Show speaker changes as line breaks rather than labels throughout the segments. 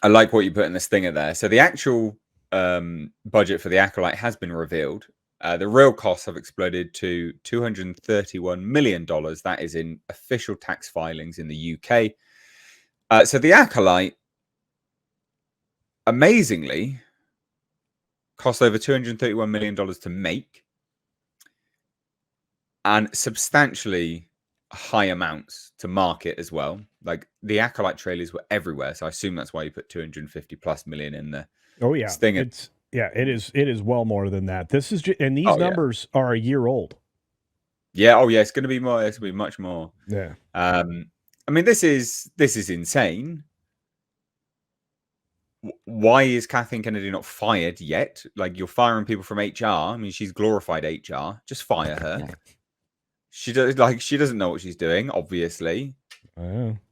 I like what you put in the stinger there. So the actual budget for the Acolyte has been revealed. The real costs have exploded to $231 million. That is in official tax filings in the UK. So the Acolyte, amazingly, cost over $231 million to make, and substantially high amounts to market as well. Like the Acolyte trailers were everywhere, so I assume that's why you put 250 plus million in the
Oh yeah,
stinger.
it is. It is well more than that. This is and these
Oh yeah,
numbers are a year old.
yeah. Oh yeah, it's going to be more. It's going to be much more.
Yeah.
I mean, this is insane. Why is Kathleen Kennedy not fired yet? Like, you're firing people from HR. I mean, she's glorified HR. Just fire her.
Yeah.
She doesn't know what she's doing, obviously.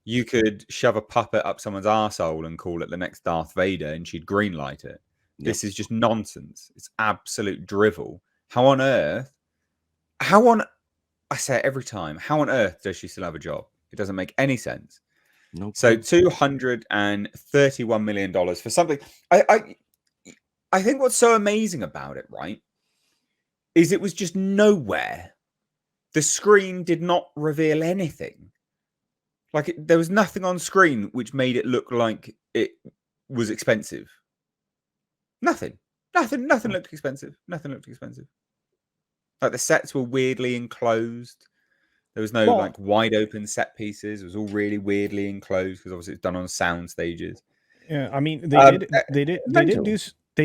You could shove a puppet up someone's arsehole and call it the next Darth Vader and she'd greenlight it.
Yep.
This is just nonsense. It's absolute drivel. I say it every time, how on earth does she still have a job? It doesn't make any sense.
Nope.
So $231 million for something. I think what's so amazing about it, right, is it was just nowhere. The screen did not reveal anything. Like, there was nothing on screen which made it look like it was expensive. Nothing looked expensive. Nothing looked expensive. Like, the sets were weirdly enclosed. There was no like wide open set pieces. It was all really weirdly enclosed because obviously it's done on sound stages.
Yeah, I mean they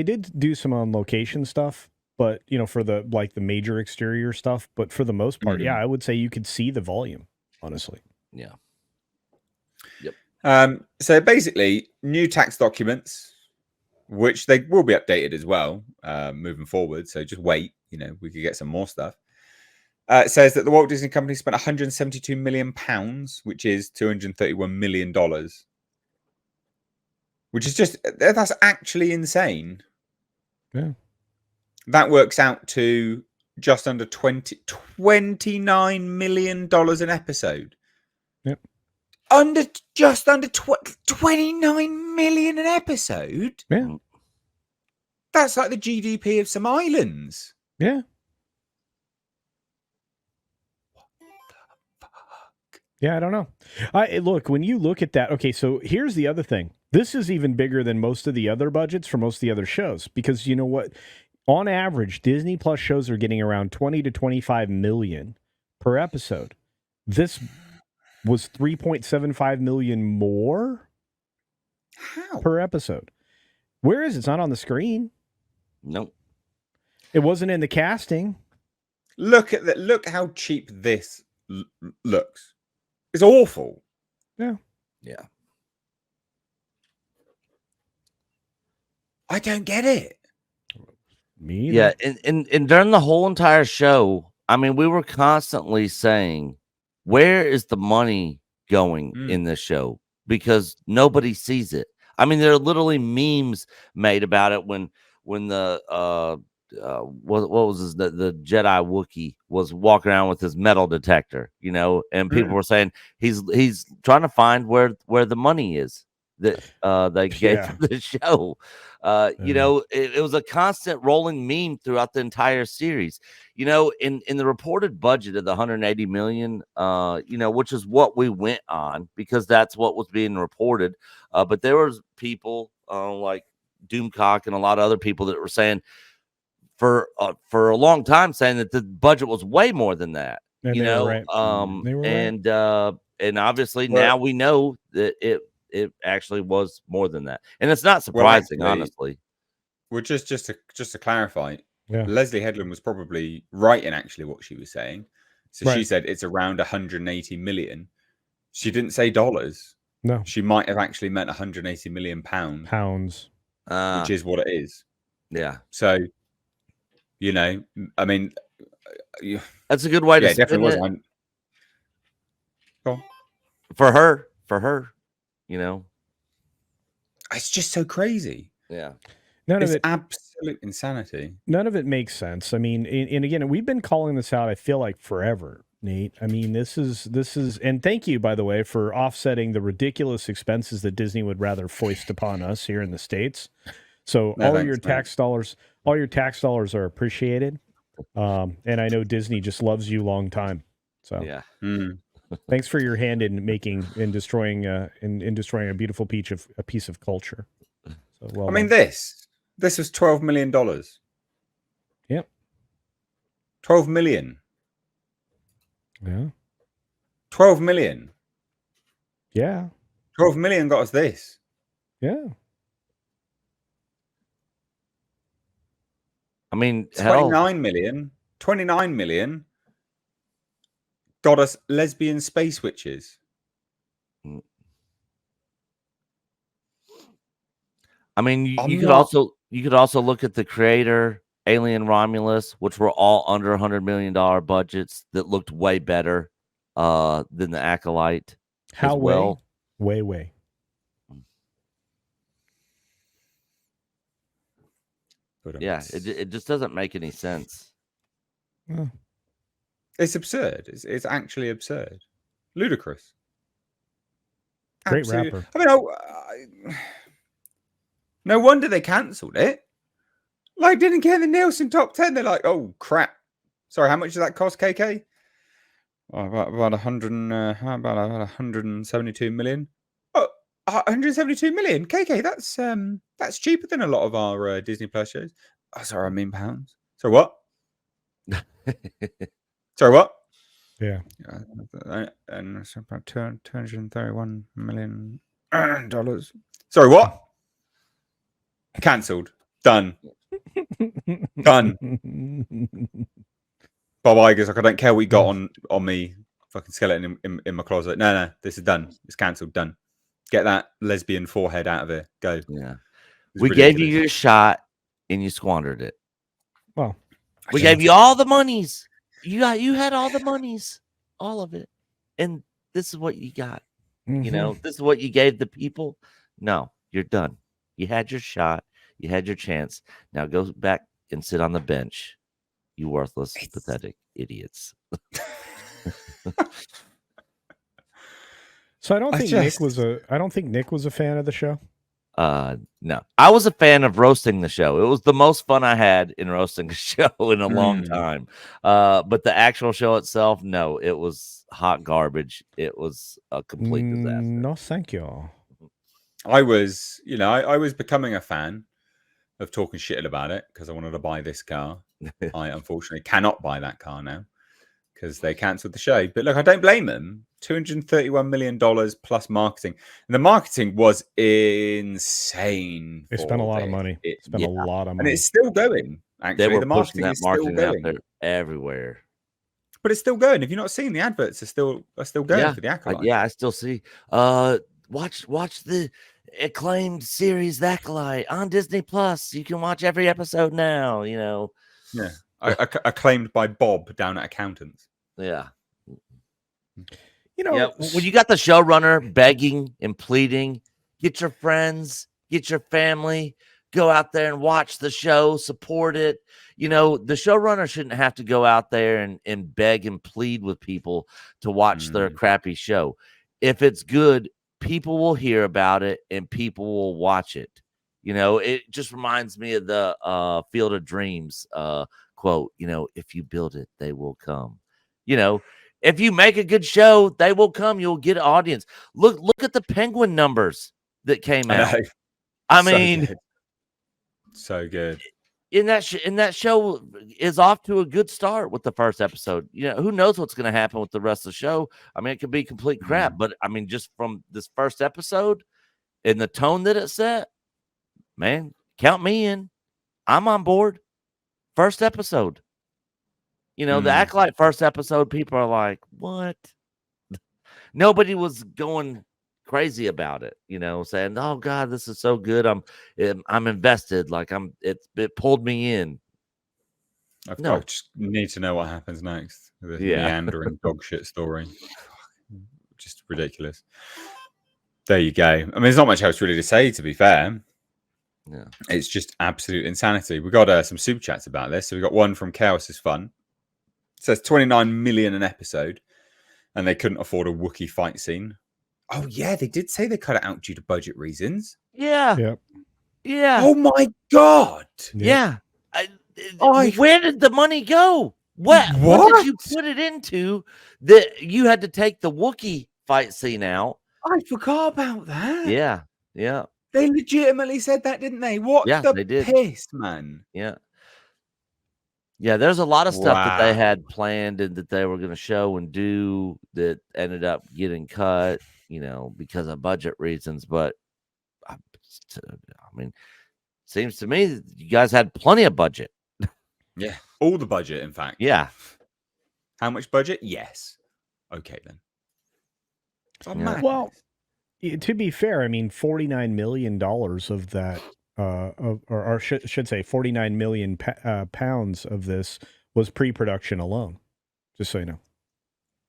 did do some on location stuff, but for the major exterior stuff. But for the most part, yeah, I would say you could see the volume. Honestly,
yeah. Yep.
So basically, new tax documents, which they will be updated as well moving forward. So just wait. We could get some more stuff. It says that the Walt Disney Company spent £172 million, which is $231 million, which is that's actually insane.
Yeah.
That works out to just under $29 million an episode.
Yep.
Just under 29 million an episode?
Yeah.
That's like the GDP of some islands.
Yeah. Yeah, I don't know. Look, when you look at that, okay, so here's the other thing. This is even bigger than most of the other budgets for most of the other shows because you know what? On average, Disney Plus shows are getting around 20 to 25 million per episode. This was 3.75 million more per episode. Where is it? It's not on the screen.
Nope.
It wasn't in the casting.
Look at that. Look how cheap this looks. It's awful.
Yeah.
Yeah.
I don't get it.
Me
either. Yeah, and during the whole entire show, I mean, we were constantly saying, where is the money going in this show? Because nobody sees it. I mean, there are literally memes made about it when the what was the Jedi Wookiee was walking around with his metal detector, and people were saying he's trying to find where the money is that they gave for the show. It was a constant rolling meme throughout the entire series. In the reported budget of the 180 million, which is what we went on because that's what was being reported. But there was people like Doomcock and a lot of other people that were saying for a long time saying that the budget was way more than that.
And right.
And obviously now we know that it actually was more than that, and it's not surprising, honestly.
Well, just to clarify,
yeah.
Leslie Headland was probably right in actually what she was saying. So she said it's around 180 million. She didn't say dollars.
No,
she might have actually meant 180 million
pounds,
which is what it is.
Yeah.
So, I mean,
that's a good way to.
Yeah, it definitely was.
For her.
It's just so crazy.
Yeah.
It's absolute insanity.
None of it makes sense. I mean, and again, we've been calling this out, I feel like, forever. Nate. I mean, this is, and thank you, by the way, for offsetting the ridiculous expenses that Disney would rather foist upon us here in the States. So
No,
all
thanks,
your tax dollars, are appreciated. And I know Disney just loves you long time. So
Yeah.
thanks for your hand in making and destroying in destroying a beautiful piece of culture. So well
I mean,
done.
this was $12 million.
Yep.
12 million.
Yeah.
12 million.
Yeah.
12 million got us this.
Yeah.
I mean,
29 million. 29 million got us lesbian space witches.
I mean, you could also look at the Creator, Alien Romulus, which were all under $100 million budgets that looked way better than the Acolyte.
How
as well.
Way.
Yeah, it just doesn't make any sense.
It's absurd. It's actually absurd. Ludicrous.
Great
Absolutely.
rapper.
I mean, no wonder they cancelled it. Like, didn't get the Nielsen top 10. They're like, oh, crap. Sorry, how much does that cost, KK? Oh, about 172 million. Oh, 172 million. KK, that's cheaper than a lot of our Disney Plus shows. Oh, sorry, I mean pounds. So what? Sorry, what?
Yeah.
And it's about $231 million. Sorry, what? Cancelled. Done. Done. Bob Iger's like, I don't care what you got on me. Fucking skeleton in my closet. No, this is done. It's cancelled. Done. Get that lesbian forehead out of here. Go.
Yeah.
We
gave you your shot and you squandered it.
Well,
we gave you all the monies. You had all the monies, all of it. And this is what you got.
Mm-hmm.
You know, this is what you gave the people. No, you're done. You had your shot. You had your chance. Now go back and sit on the bench. You worthless, pathetic idiots.
So I don't think Nick was a fan of the show.
No. I was a fan of roasting the show. It was the most fun I had in roasting a show in a long time. But the actual show itself, no, it was hot garbage. It was a complete disaster.
No, thank you.
I was becoming a fan of talking shit about it because I wanted to buy this car. I unfortunately cannot buy that car now because they cancelled the show. But look, I don't blame them. $231 million plus marketing. And the marketing was insane.
They spent a lot of money. A lot of money.
And it's still going, actually.
They were
the marketing
pushing that
is
marketing
still
out
going.
there everywhere.
But it's still going. If you're not seeing the adverts, are still going for the Acolyte.
I still see. Watch the acclaimed series The Acolyte on Disney Plus. You can watch every episode now, you know.
Yeah. Acclaimed by Bob down at Accountants.
Yeah.
You know,
when you got the showrunner begging and pleading, get your friends, get your family, go out there and watch the show, support it. You know, the showrunner shouldn't have to go out there and beg and plead with people to watch their crappy show. If it's good, people will hear about it and people will watch it. You know, it just reminds me of the Field of Dreams quote, you know, if you build it, they will come. You know, if you make a good show, they will come. You'll get an audience. Look at the Penguin numbers that came out. I mean,
so good.
In that show is off to a good start with the first episode. You know, who knows what's going to happen with the rest of the show? I mean, it could be complete crap, but I mean, just from this first episode and the tone that it set, man, count me in. I'm on board. First episode. You know, the Acolyte first episode, people are like, what? Nobody was going crazy about it, you know, saying, oh God, this is so good. I'm invested. Like it pulled me in.
I just need to know what happens next. The meandering dog shit story. Just ridiculous. There you go. I mean, there's not much else really to say, to be fair.
Yeah.
It's just absolute insanity. We got some super chats about this. So we got one from Chaos is Fun. says 29 million an episode, and they couldn't afford a Wookiee fight scene. Oh yeah, they did say they cut it out due to budget reasons.
Yeah.
Yep.
Yeah.
Oh my god.
Yeah.
I-
Where did the money go? What did you put it into that you had to take the Wookiee fight scene out?
I forgot about that.
Yeah. Yeah.
They legitimately said that, didn't they? What
Yeah,
the
they did.
piss, man?
Yeah. Yeah, there's a lot of stuff that they
Wow.
had planned and that they were going to show and do that ended up getting cut, because of budget reasons. But I mean, seems to me that you guys had plenty of budget.
Yeah, all the budget, in fact.
Yeah.
How much budget? Yes. Okay, then. Oh,
Yeah.
madness.
Well, to be fair, I mean, $49 million of that, or should say 49 million pounds of this was pre-production alone, just so you know.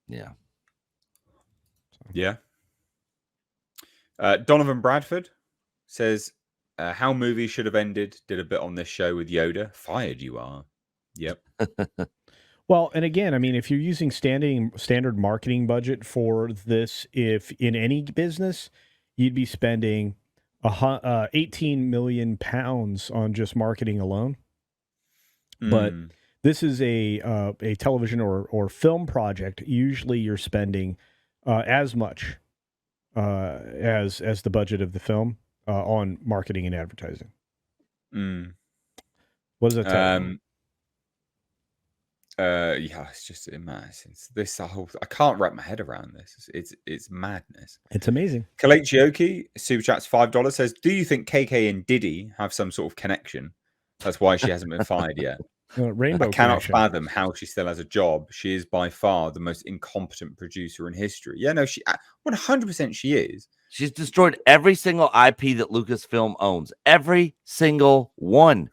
Yeah.
Yeah. Donovan Bradford says, how movies should have ended. Did a bit on this show with Yoda. Fired you are. Yep.
Well, and again, I mean, if you're using standard marketing budget for this, if in any business, you'd be spending 18 million pounds on just marketing alone. But this is a television or film project. Usually, you're spending as much as the budget of the film on marketing and advertising. What does that tell you?
Yeah, it's just a mess. It's I can't wrap my head around this. It's madness.
It's amazing.
Kalechi super chats $5 says, do you think KK and Diddy have some sort of connection? That's why she hasn't been fired yet.
Rainbow
I cannot
connection.
fathom how she still has a job. She is by far the most incompetent producer in history. Yeah, no, she 100% she is.
She's destroyed every single IP that Lucasfilm owns. Every single one.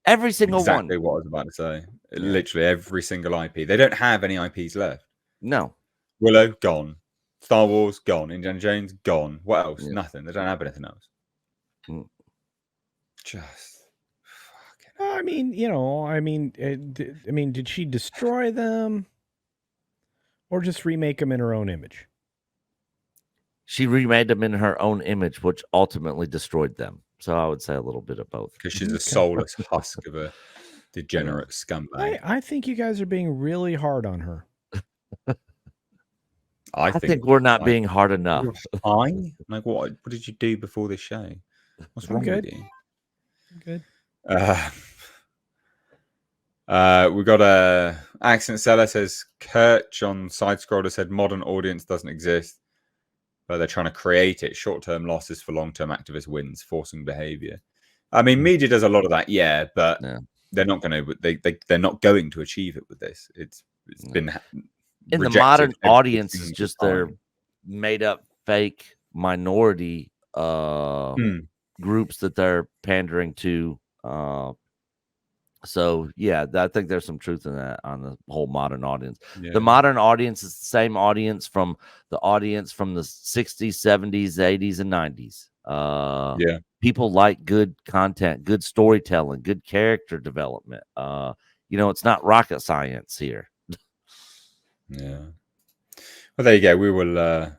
Every single one.
Exactly what I was about to say. Literally every single IP. They don't have any IPs left.
No.
Willow, gone. Star Wars, gone. Indiana Jones, gone. What else?
Yeah.
Nothing. They don't have anything else. Just fucking.
Did she destroy them or just remake them in her own image?
She remade them in her own image, which ultimately destroyed them. So I would say a little bit of both.
Because she's a soulless husk of a degenerate scumbag.
I think you guys are being really hard on her.
I think we're not being hard enough.
Like, what did you do before this show? What's wrong with you?
Good.
We got a accent seller says Kirch on side scroller said modern audience doesn't exist, but they're trying to create it. Short-term losses for long-term activist wins, forcing behavior. I mean, media does a lot of that, yeah, but they're not going to. They're not going to achieve it with this. It's been
in the modern audience is just their made-up fake minority groups that they're pandering to. So yeah, I think there's some truth in that on the whole modern audience. Yeah. The modern audience is the same audience from the 60s, 70s, 80s, and 90s. Yeah, people like good content, good storytelling, good character development. It's not rocket science here.
Yeah. Well, there you go. We will